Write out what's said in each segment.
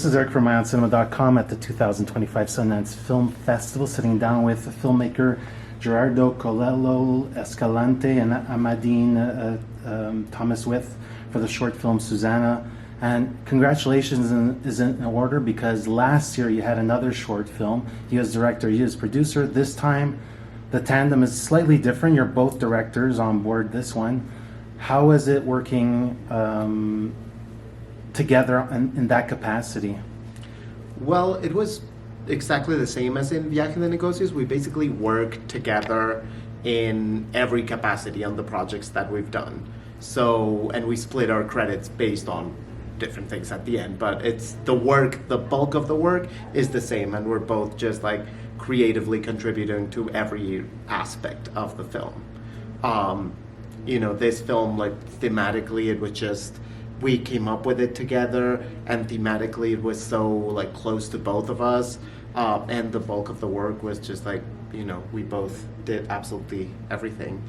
This is Eric from IONCINEMA.com at the 2025 Sundance Film Festival, sitting down with filmmaker Gerardo Coello Escalante and Amandine Thomas with for the short film Susana. And congratulations is in order because last year you had another short film. You as director, you as producer. This time the tandem is slightly different. You're both directors on board this one. How is it working together in that capacity? Well, it was exactly the same as in Viaje de Negocios. We basically work together in every capacity on the projects that we've done. So, and we split our credits based on different things at the end, but it's the work, the bulk of the work is the same, and we're both just like creatively contributing to every aspect of the film. This film, like thematically, it was just, we came up with it together, and thematically it was so like close to both of us, and the bulk of the work was just like, we both did absolutely everything.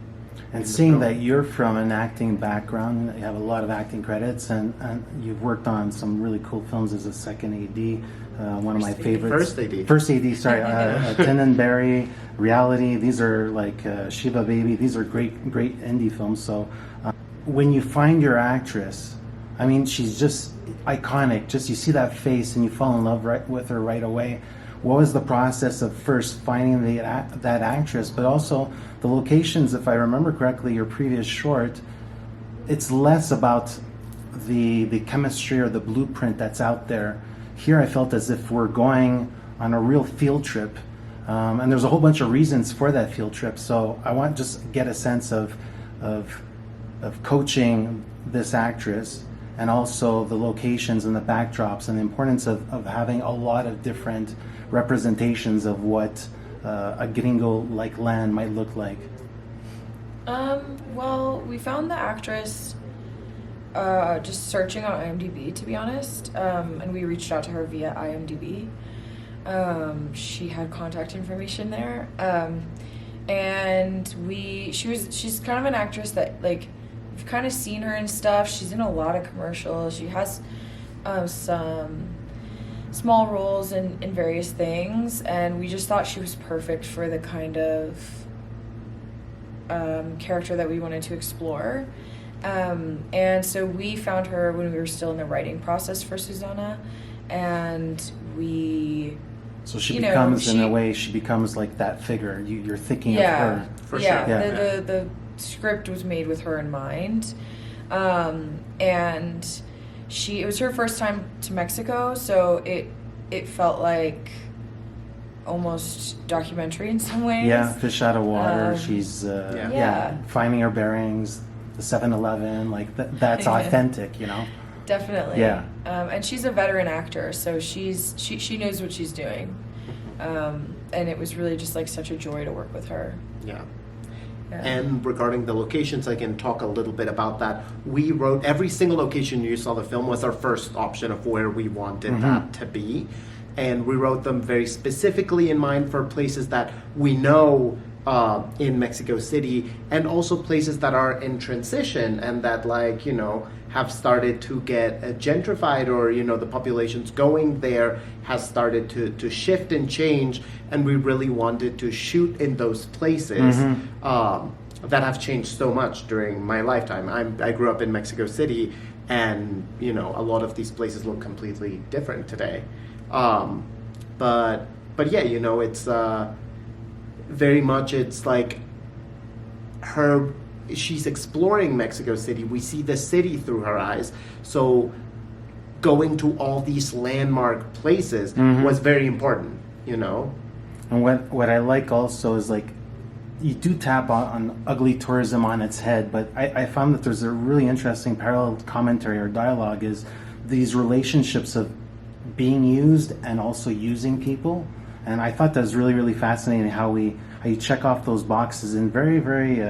And seeing that you're from an acting background, you have a lot of acting credits, and you've worked on some really cool films as a second AD. One of my favorites. First AD, sorry. Tin and Berry, Reality. These are like Shiva Baby. These are great indie films. So when you find your actress, I mean, she's just iconic. Just you see that face and you fall in love with her right away. What was the process of first finding that actress, but also the locations? If I remember correctly, your previous short, it's less about the chemistry or the blueprint that's out there. Here I felt as if we're going on a real field trip, and there's a whole bunch of reasons for that field trip. So I want to just get a sense of coaching this actress, and also the locations and the backdrops, and the importance of having a lot of different representations of what a gringo-like land might look like. Well, we found the actress just searching on IMDb, to be honest, and we reached out to her via IMDb. She had contact information there, and she's kind of an actress that, like, you've kind of seen her and stuff. She's in a lot of commercials. She has some small roles in various things, and we just thought she was perfect for the kind of character that we wanted to explore. And so we found her when we were still in the writing process for Susana, and so she becomes, in a way, she becomes like that figure. You're thinking of her. For sure. Yeah. The script was made with her in mind, and it was her first time to Mexico, so it felt like almost documentary in some ways. Yeah, fish out of water. She's finding her bearings, the 7-Eleven, like that's authentic, Definitely. Yeah. And she's a veteran actor, so she knows what she's doing, and it was really just like such a joy to work with her. Yeah. And regarding the locations, I can talk a little bit about that. We wrote every single location you saw the film was our first option of where we wanted that to be. And we wrote them very specifically in mind for places that we know in Mexico City, and also places that are in transition and that, like, have started to get gentrified, or, the populations going there has started to shift and change, and we really wanted to shoot in those places that have changed so much during my lifetime. I grew up in Mexico City, and, a lot of these places look completely different today. But yeah, it's very much, it's like she's exploring Mexico City. We see the city through her eyes. So going to all these landmark places was very important, And what I like also is, like, you do tap on ugly tourism on its head, but I found that there's a really interesting parallel commentary or dialogue is these relationships of being used and also using people. And I thought that was really, really fascinating how you check off those boxes in very, very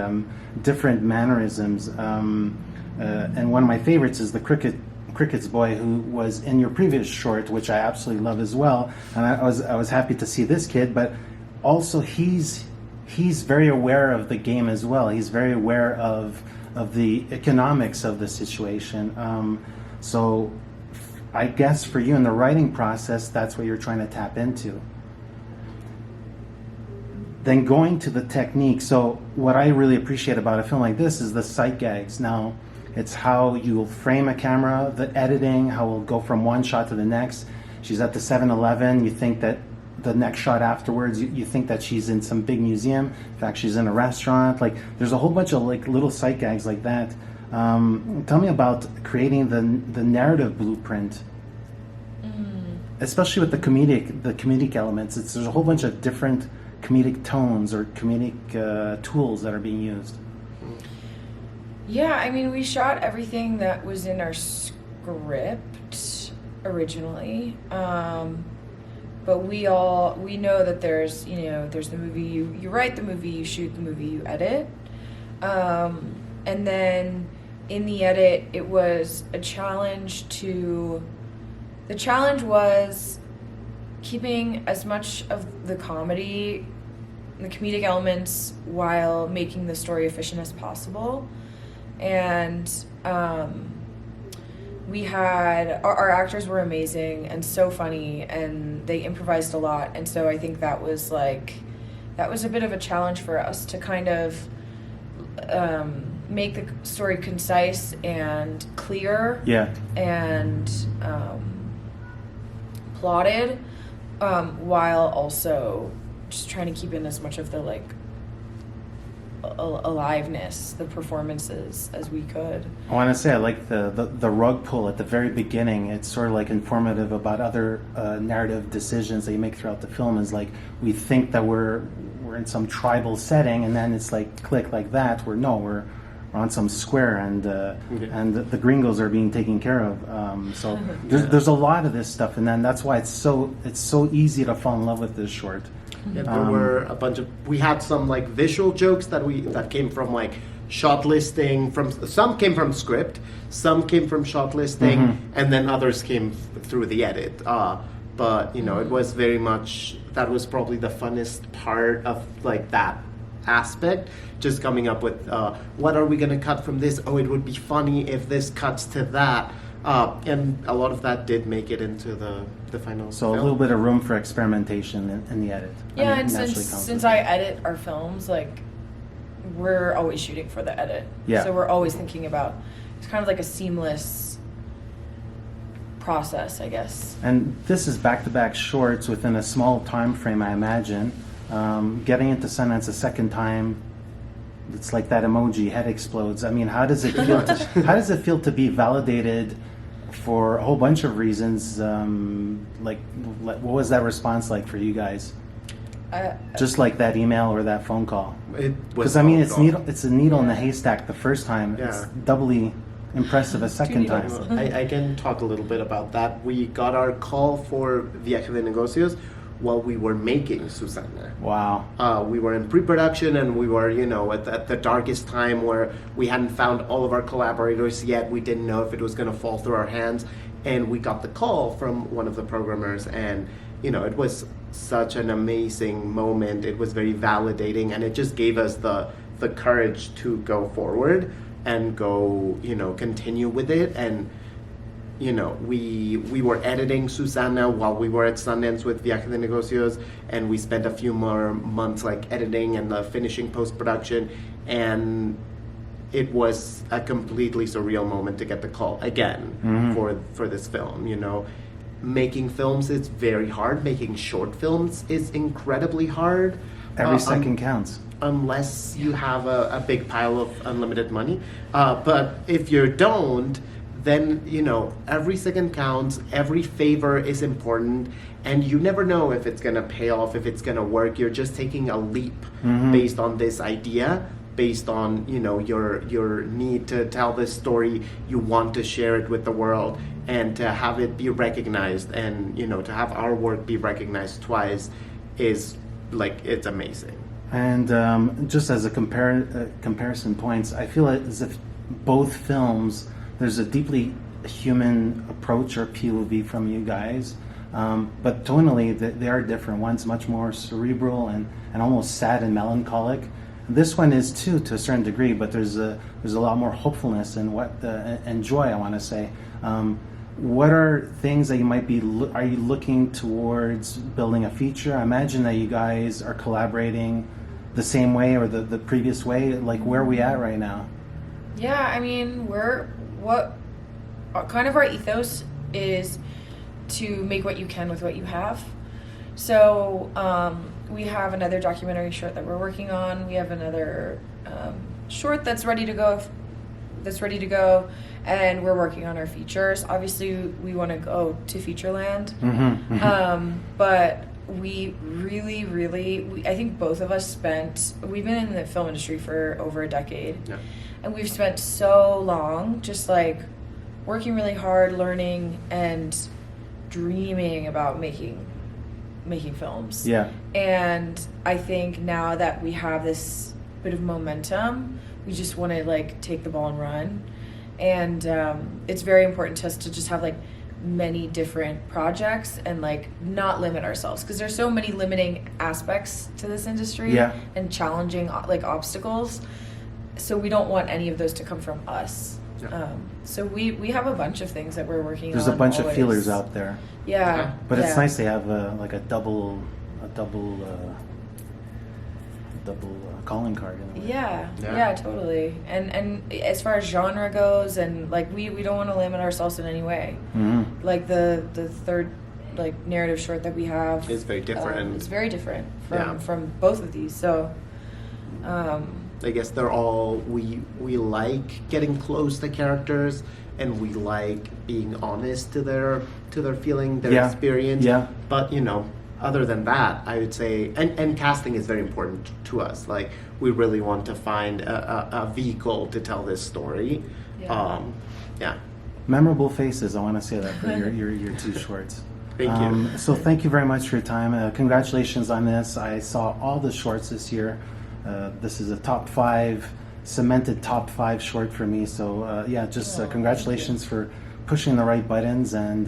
different mannerisms. And one of my favorites is the Cricket's boy, who was in your previous short, which I absolutely love as well. And I was happy to see this kid, but also he's very aware of the game as well. He's very aware of the economics of the situation. So I guess for you in the writing process, that's what you're trying to tap into. Then going to the technique. So what I really appreciate about a film like this is the sight gags. Now, it's how you'll frame a camera, the editing, how we'll go from one shot to the next. She's at the 7-Eleven. You think that the next shot afterwards, you think that she's in some big museum. In fact, she's in a restaurant. Like, there's a whole bunch of like little sight gags like that. Tell me about creating the narrative blueprint, especially with the comedic elements. There's a whole bunch of different comedic tones or comedic tools that are being used. Yeah, I mean, we shot everything that was in our script originally, but we know that there's the movie you write the movie, you shoot the movie, you edit, and then in the edit it was a challenge the challenge was keeping as much of the comedy, the comedic elements, while making the story efficient as possible. And we had our actors were amazing and so funny, and they improvised a lot, and so I think that was a bit of a challenge for us to kind of make the story concise and clear, and plotted, while also just trying to keep in as much of the like aliveness, the performances, as we could. I want to say I like the rug pull at the very beginning. It's sort of like informative about other narrative decisions that you make throughout the film. Is like we think that we're in some tribal setting, and then it's like click like that. We're on some square, and the gringos are being taken care of. So there's a lot of this stuff, and then that's why it's so easy to fall in love with this short. Yeah, there were a bunch of. We had some like visual jokes that came from like shot listing. Some came from script, some came from shot listing, and then others came through the edit. But it was very much, that was probably the funnest part of like that aspect. Just coming up with what are we going to cut from this? Oh, it would be funny if this cuts to that. And a lot of that did make it into the final So film. a little bit of room for experimentation in the edit. Yeah, and since I edit our films, like, we're always shooting for the edit. Yeah. So we're always thinking about, it's kind of like a seamless process, I guess. And this is back-to-back shorts within a small time frame, I imagine. Getting into Sundance a second time, it's like that emoji, head explodes. I mean, how does it feel to be validated for a whole bunch of reasons? Like, what was that response like for you guys? Just like that email or that phone call? Because I mean, it's a needle in the haystack the first time. Yeah. It's doubly impressive a second time. I can talk a little bit about that. We got our call for Viaje de Negocios while we were making Susana. Wow. We were in pre-production, and we were, at the darkest time where we hadn't found all of our collaborators yet. We didn't know if it was going to fall through our hands. And we got the call from one of the programmers, and, it was such an amazing moment. It was very validating, and it just gave us the courage to go forward and go, continue with it. And we were editing Susana while we were at Sundance with Viaje de Negocios, and we spent a few more months like editing and finishing post-production, and it was a completely surreal moment to get the call again for this film. Making films is very hard. Making short films is incredibly hard. Every second counts. Unless you have a big pile of unlimited money. But if you don't, then, every second counts, every favor is important, and you never know if it's going to pay off, if it's going to work. You're just taking a leap based on this idea, based on, your need to tell this story. You want to share it with the world, and to have it be recognized, and, to have our work be recognized twice is, like, it's amazing. And just as a comparison points, I feel as if both films, there's a deeply human approach or POV from you guys, but tonally they are different. One's much more cerebral and almost sad and melancholic. This one is too, to a certain degree, but there's a lot more hopefulness and joy, I want to say. what are things that you might be, are you looking towards building a feature? I imagine that you guys are collaborating the same way or the previous way. Like, where are we at right now? Yeah, I mean, kind of our ethos is to make what you can with what you have. So we have another documentary short that we're working on. We have another short that's ready to go. And we're working on our features. Obviously, we want to go to feature land. But we really, I think both of us we've been in the film industry for over a decade. Yeah. And we've spent so long just like working really hard, learning, and dreaming about making films. Yeah. And I think now that we have this bit of momentum, we just want to like take the ball and run. And it's very important to us to just have like many different projects and like not limit ourselves, because there's so many limiting aspects to this industry. Yeah. And challenging like obstacles. So we don't want any of those to come from us. Yeah. So we have a bunch of things that we're working on. There's a bunch always. of feelers out there. Yeah. But it's yeah. nice to have like a double calling card in a way. Yeah, totally. And as far as genre goes, and like we don't want to limit ourselves in any way. Mm-hmm. Like the third like narrative short that we have It's very different. It's very different Yeah. from both of these. So I guess they're all, we like getting close to characters, and we like being honest to their feeling, their Yeah. experience. Yeah. But other than that, I would say, and casting is very important to us. Like, we really want to find a vehicle to tell this story. Yeah. Yeah. Memorable faces. I want to say that for your two shorts. Thank you. So thank you very much for your time. Congratulations on this. I saw all the shorts this year. This is a cemented top 5 short for me. So congratulations for pushing the right buttons and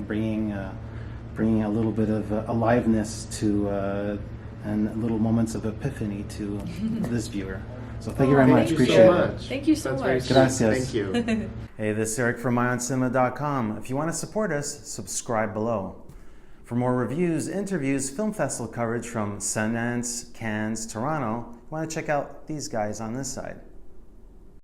bringing a little bit of aliveness to and little moments of epiphany to this viewer. So thank you very much. Appreciate it. Thank you so That's much. very Gracias. sweet. Thank you. Hey, this is Eric from IONCINEMA.com. If you want to support us, subscribe below. For more reviews, interviews, film festival coverage from Sundance, Cannes, Toronto, you want to check out these guys on this side.